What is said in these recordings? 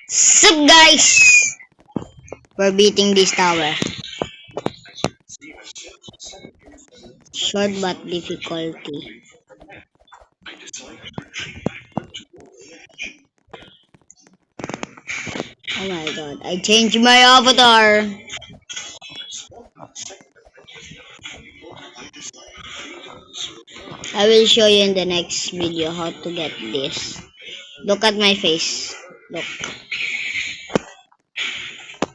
Sup guys? We're beating this tower. Short but difficulty. Oh my god, I changed my avatar. I will show you in the next video how to get this. Look at my face. Look.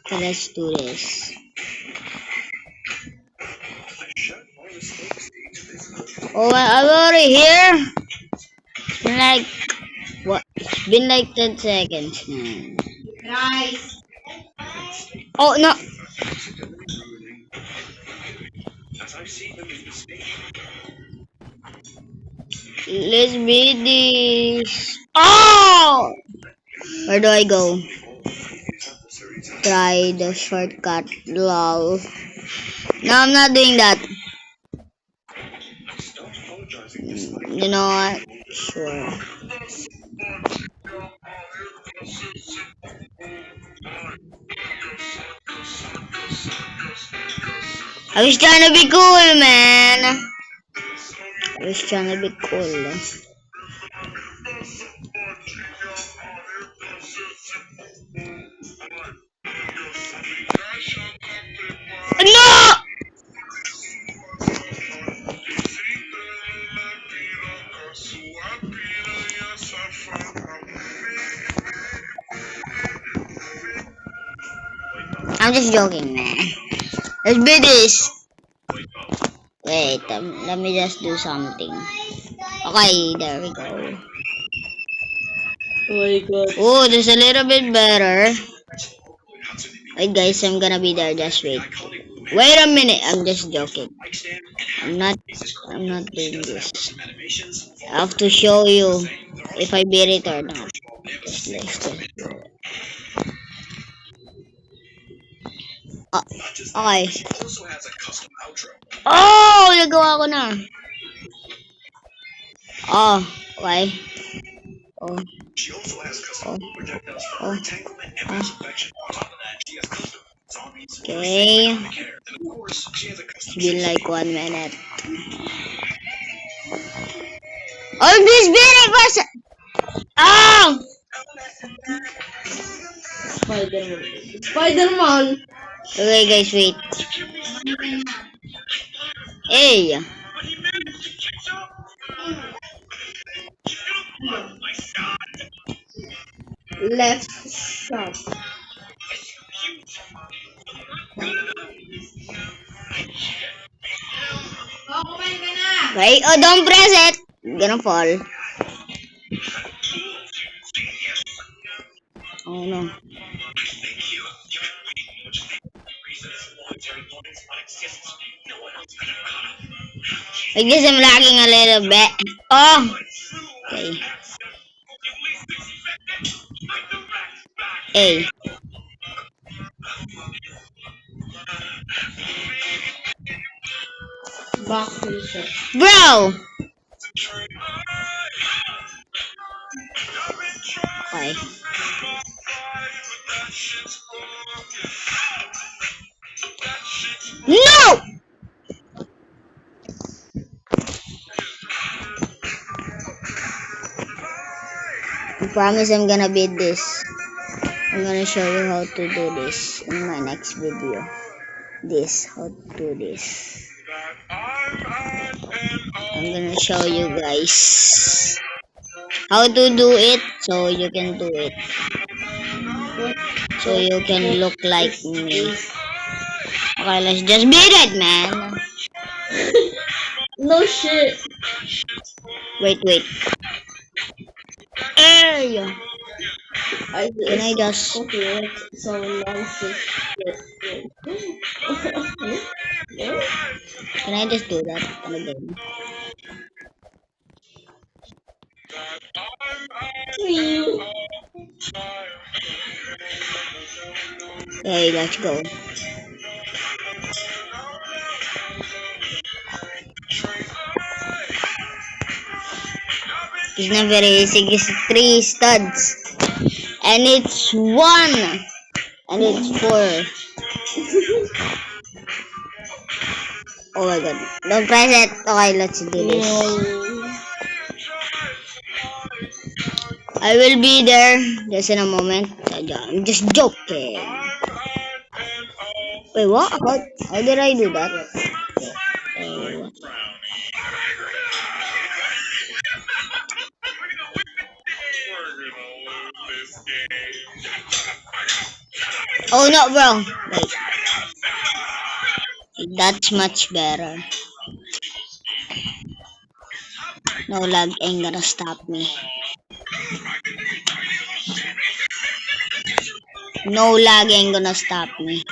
So let's do this. Oh, I'm already here. It's been like what? It's been like 10 seconds now. Guys, Oh no. Let's beat this. Oh! Where do I go? Try the shortcut. Lol. No, I'm not doing that. You know what? Sure. I was trying to be cool, man. I was trying to be cool. No! I'm just joking, man. Let's beat this. Wait, let me just do something. Okay, there we go. oh my god. Oh, this is a little bit better. Wait, guys, I'm gonna be there. Just wait. Wait a minute. I'm just joking. I'm not doing this. I have to show you if I beat it or not. Let's do it. Okay. Oh, nagawa ko na. Oh, okay. Oh. Oh. Oh. Okay. It's been like 1 minute. Oh, this video was. Oh! Spider-Man. Spider-Man! Okay, guys, wait. Hey. Left shot. Okay. Oh, don't press it. You're gonna fall. Oh no. I guess I'm lagging a little bit. Oh. Okay. Hey. Back to the shot. Bro. Okay. No! I promise I'm gonna beat this. I'm gonna show you how to do this in my next video. How to do this. I'm gonna show you guys how to do it so you can do it. So you can look like me. Okay, let's just beat it, man. No shit. Wait. Hey! Can I just... Okay, so nonsense. Can I just do that again? Hey, let's go. It's not very easy. It's 3 studs. And it's 1. And it's 4. Oh my god. Don't press it. Okay, let's do this. I will be there just in a moment. I'm just joking. Wait, what? How did I do that? Oh no, bro. Wait. That's much better. No lag ain't gonna stop me. No lag ain't gonna stop me.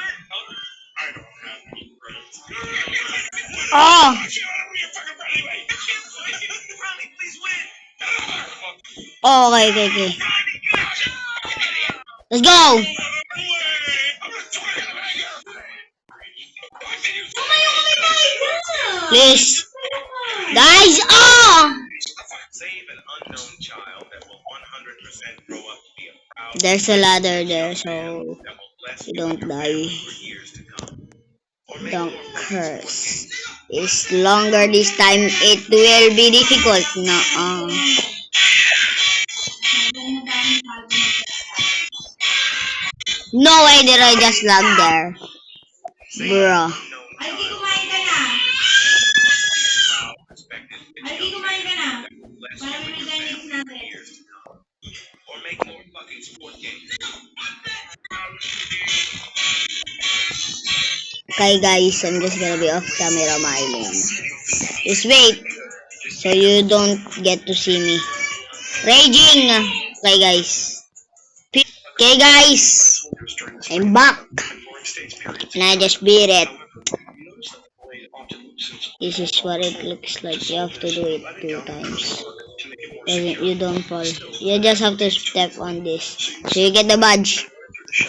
Oh! Oh, okay. Let's go! Please. Guys, oh! There's a ladder there, so you don't die. Don't curse. It's longer this time. It will be difficult. No. No way did I just lag there. Bro. Okay guys, I'm just gonna be off camera mining. Just wait. So you don't get to see me. Raging! Okay guys. Okay guys. I'm back. And I just beat it. This is what it looks like. You have to do it 2 times. You don't fall. You just have to step on this. So you get the badge.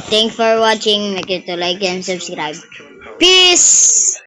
Thanks for watching. Make sure to like and subscribe. Peace!